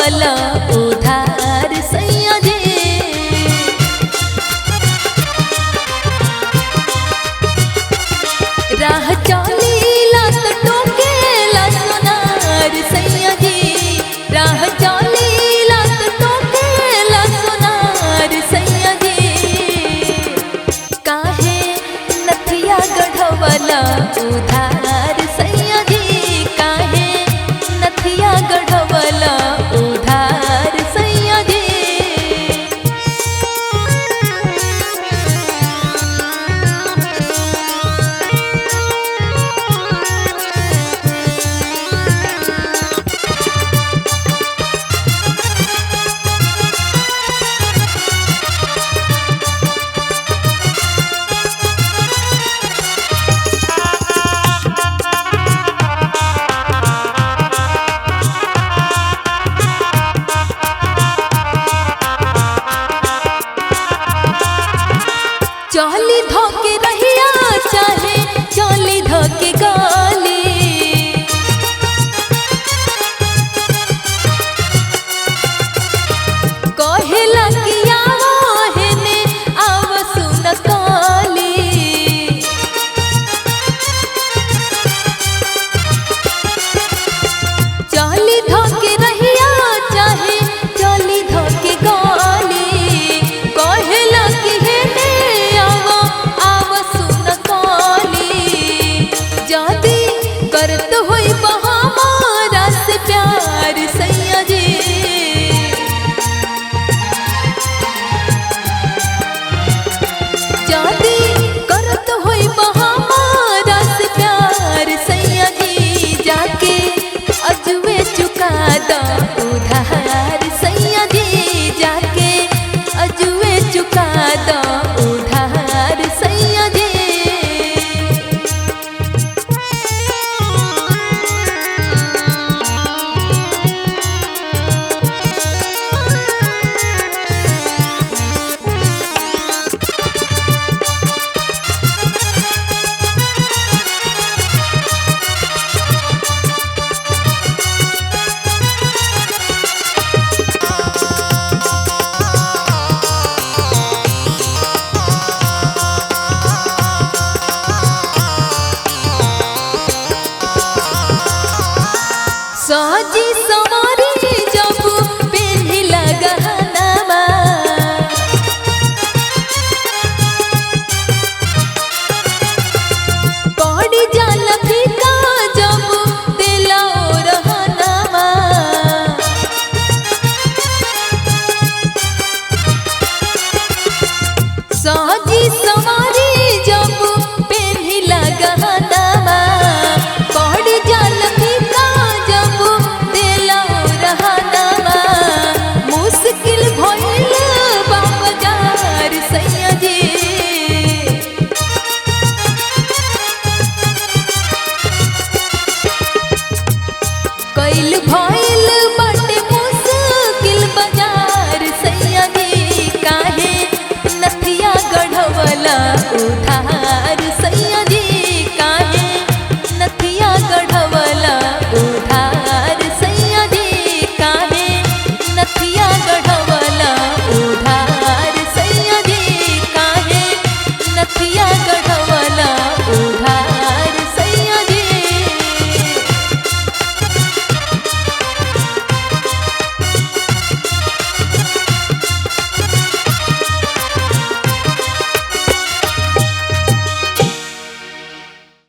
गढ़वला उधार सैया जी। राह चलीला तो टोकेला सोनार सैया जी। राह चलीला तो टोकेला सोनार सैया जी। काहे नथिया गढ़वला उधार सैया जी। काहे नथिया गढ़वला उधार सैया जी। चली धोके रहिया चाहे चली धोके गाली। कहेला कि आवो हेने आवो सुन काली। चली धोके रहिया चाहे चली धोके गाली। कहेला कि हेने करत होई हमारा से प्यार सैया जी। जादी करत होई हमारा से प्यार सैया जी। जाके अजुए चुका दो उधार सैया जी। जाके अजुए चुका दो उधार सैया जी। साजी समा